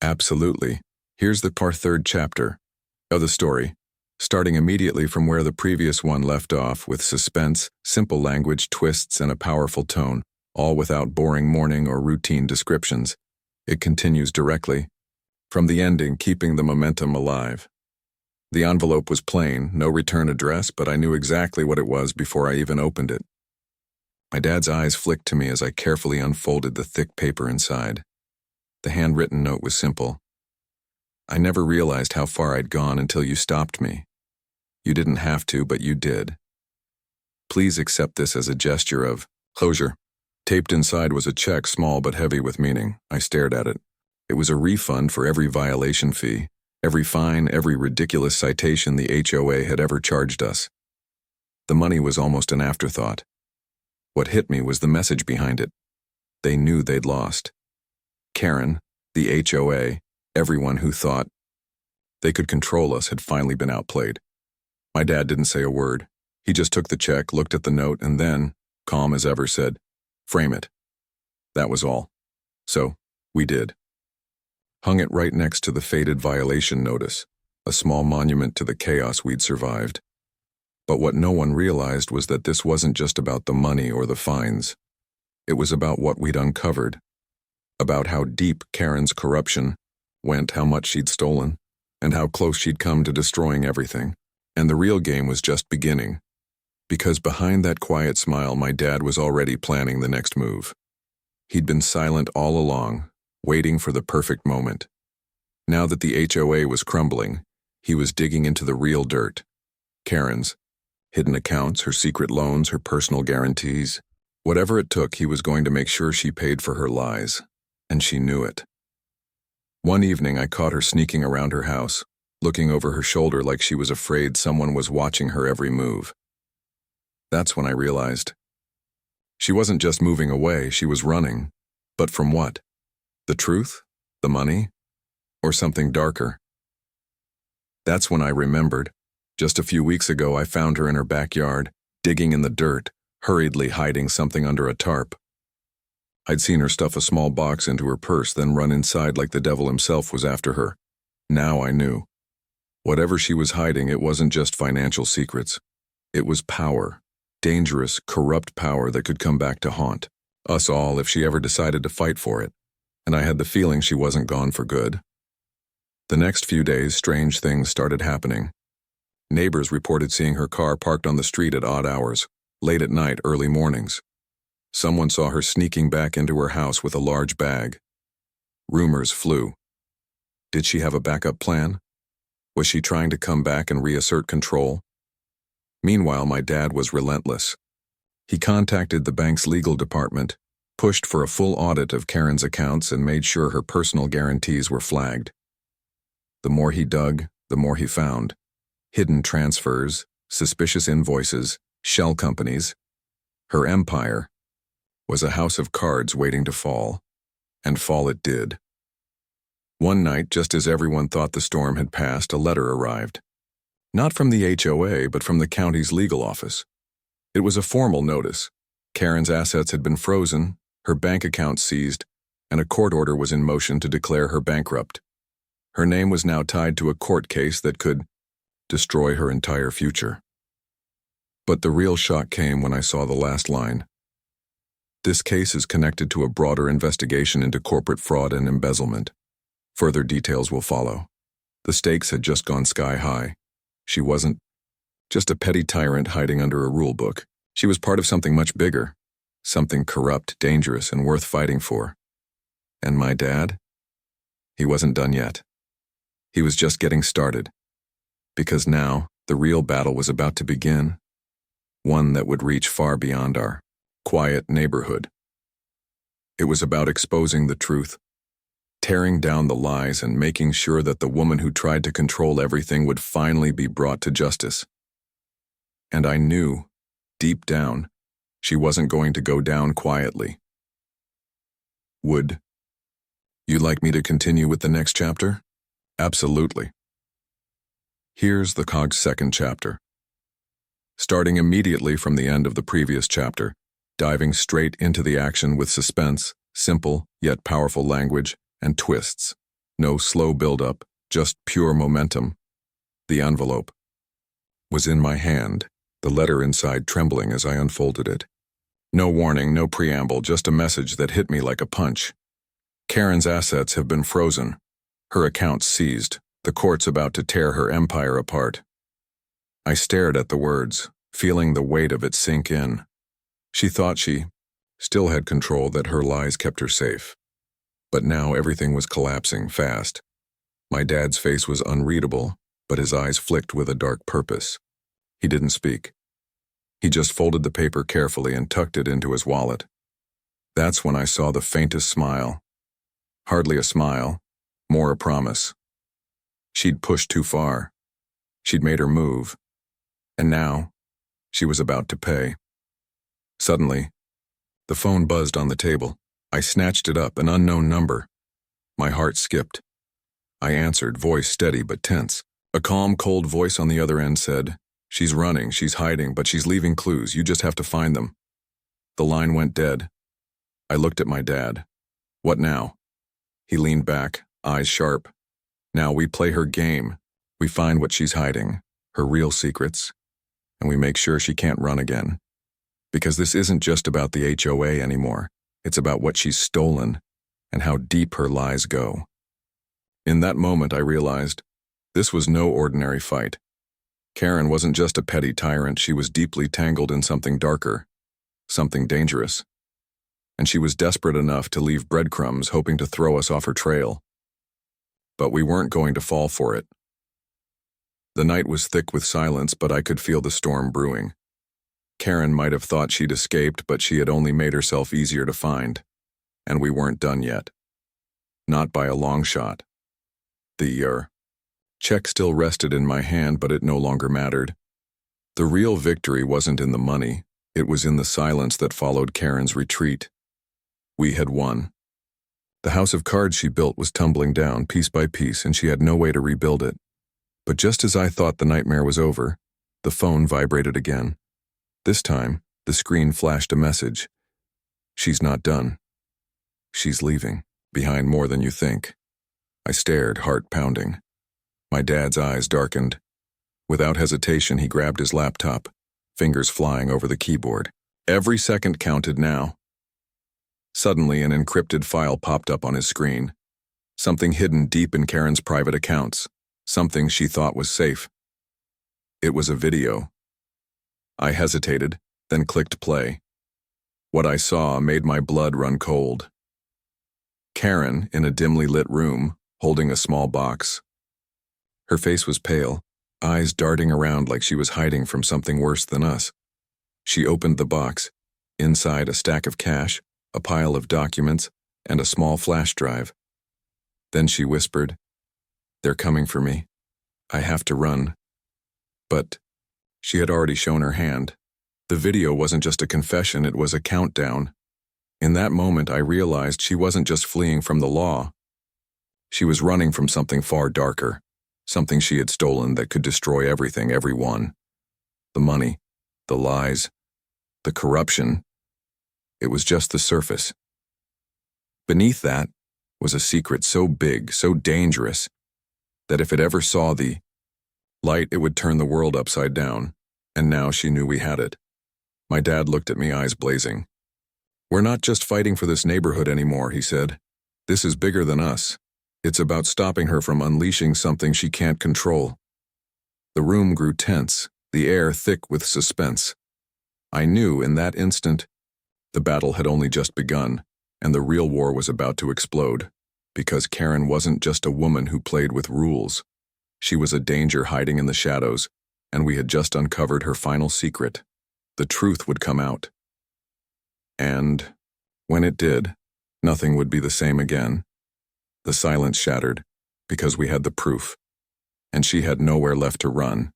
Absolutely. Here's the third chapter of the story, starting immediately from where the previous one left off, with suspense, simple language, twists, and a powerful tone, all without boring morning or routine descriptions. It continues directly from the ending, keeping the momentum alive. The envelope was plain, no return address, but I knew exactly what it was before I even opened it. My dad's eyes flicked to me as I carefully unfolded the thick paper inside. The handwritten note was simple. I never realized how far I'd gone until you stopped me. You didn't have to, but you did. Please accept this as a gesture of closure. Taped inside was a check, small but heavy with meaning. I stared at it. It was a refund for every violation fee, every fine, every ridiculous citation the HOA had ever charged us. The money was almost an afterthought. What hit me was the message behind it. They knew they'd lost. Karen, the HOA, everyone who thought they could control us had finally been outplayed. My dad didn't say a word. He just took the check, looked at the note, and then, calm as ever, said, "Frame it." That was all. So, we did. Hung it right next to the faded violation notice, a small monument to the chaos we'd survived. But what no one realized was that this wasn't just about the money or the fines. It was about what we'd uncovered, about how deep Karen's corruption went, how much she'd stolen, and how close she'd come to destroying everything. And the real game was just beginning, because behind that quiet smile, my dad was already planning the next move. He'd been silent all along, waiting for the perfect moment. Now that the HOA was crumbling, he was digging into the real dirt. Karen's hidden accounts, her secret loans, her personal guarantees. Whatever it took, he was going to make sure she paid for her lies, and she knew it. One evening, I caught her sneaking around her house, looking over her shoulder like she was afraid someone was watching her every move. That's when I realized she wasn't just moving away, she was running. But from what? The truth? The money? Or something darker? That's when I remembered. Just a few weeks ago, I found her in her backyard, digging in the dirt, hurriedly hiding something under a tarp. I'd seen her stuff a small box into her purse, then run inside like the devil himself was after her. Now I knew. Whatever she was hiding, it wasn't just financial secrets. It was power. Dangerous, corrupt power that could come back to haunt us all if she ever decided to fight for it. And I had the feeling she wasn't gone for good. The next few days, strange things started happening. Neighbors reported seeing her car parked on the street at odd hours, late at night, early mornings. Someone saw her sneaking back into her house with a large bag. Rumors flew. Did she have a backup plan? Was she trying to come back and reassert control? Meanwhile, my dad was relentless. He contacted the bank's legal department, pushed for a full audit of Karen's accounts, and made sure her personal guarantees were flagged. The more he dug, the more he found. Hidden transfers, suspicious invoices, shell companies. Her empire was a house of cards waiting to fall, and fall it did. One night, just as everyone thought the storm had passed, a letter arrived. Not from the HOA, but from the county's legal office. It was a formal notice. Karen's assets had been frozen, her bank account seized, and a court order was in motion to declare her bankrupt. Her name was now tied to a court case that could destroy her entire future. But the real shock came when I saw the last line. This case is connected to a broader investigation into corporate fraud and embezzlement. Further details will follow. The stakes had just gone sky high. She wasn't just a petty tyrant hiding under a rule book. She was part of something much bigger, something corrupt, dangerous, and worth fighting for. And my dad? He wasn't done yet. He was just getting started. Because now, the real battle was about to begin. One that would reach far beyond our quiet neighborhood. It was about exposing the truth, tearing down the lies, and making sure that the woman who tried to control everything would finally be brought to justice. And I knew, deep down, she wasn't going to go down quietly. Would you like me to continue with the next chapter? Absolutely. Here's the COG's second chapter. Starting immediately from the end of the previous chapter, diving straight into the action with suspense, simple yet powerful language, and twists. No slow build-up, just pure momentum. The envelope was in my hand, the letter inside trembling as I unfolded it. No warning, no preamble, just a message that hit me like a punch. Karen's assets have been frozen, her accounts seized, the courts about to tear her empire apart. I stared at the words, feeling the weight of it sink in. She thought she still had control, that her lies kept her safe. But now everything was collapsing fast. My dad's face was unreadable, but his eyes flicked with a dark purpose. He didn't speak. He just folded the paper carefully and tucked it into his wallet. That's when I saw the faintest smile. Hardly a smile, more a promise. She'd pushed too far. She'd made her move. And now, she was about to pay. Suddenly, the phone buzzed on the table. I snatched it up, an unknown number. My heart skipped. I answered, voice steady but tense. A calm, cold voice on the other end said, "She's running, she's hiding, but she's leaving clues. You just have to find them." The line went dead. I looked at my dad. What now? He leaned back, eyes sharp. Now we play her game. We find what she's hiding, her real secrets, and we make sure she can't run again. Because this isn't just about the HOA anymore. It's about what she's stolen and how deep her lies go. In that moment, I realized this was no ordinary fight. Karen wasn't just a petty tyrant. She was deeply tangled in something darker, something dangerous. And she was desperate enough to leave breadcrumbs, hoping to throw us off her trail. But we weren't going to fall for it. The night was thick with silence, but I could feel the storm brewing. Karen might have thought she'd escaped, but she had only made herself easier to find. And we weren't done yet. Not by a long shot. The check still rested in my hand, but it no longer mattered. The real victory wasn't in the money. It was in the silence that followed Karen's retreat. We had won. The house of cards she built was tumbling down piece by piece, and she had no way to rebuild it. But just as I thought the nightmare was over, the phone vibrated again. This time, the screen flashed a message. She's not done. She's leaving, behind more than you think. I stared, heart pounding. My dad's eyes darkened. Without hesitation, he grabbed his laptop, fingers flying over the keyboard. Every second counted now. Suddenly, an encrypted file popped up on his screen. Something hidden deep in Karen's private accounts. Something she thought was safe. It was a video. I hesitated, then clicked play. What I saw made my blood run cold. Karen, in a dimly lit room, holding a small box. Her face was pale, eyes darting around like she was hiding from something worse than us. She opened the box. Inside, a stack of cash, a pile of documents, and a small flash drive. Then she whispered, "They're coming for me. I have to run." But she had already shown her hand. The video wasn't just a confession, it was a countdown. In that moment, I realized she wasn't just fleeing from the law. She was running from something far darker, something she had stolen that could destroy everything, everyone. The money, the lies, the corruption. It was just the surface. Beneath that was a secret so big, so dangerous, that if it ever saw the light, it would turn the world upside down. And now she knew we had it. My dad looked at me, eyes blazing. "We're not just fighting for this neighborhood anymore," he said. "This is bigger than us. It's about stopping her from unleashing something she can't control." The room grew tense, the air thick with suspense. I knew in that instant the battle had only just begun, and the real war was about to explode, because Karen wasn't just a woman who played with rules. She was a danger hiding in the shadows, and we had just uncovered her final secret. The truth would come out. And when it did, nothing would be the same again. The silence shattered, because we had the proof, and she had nowhere left to run.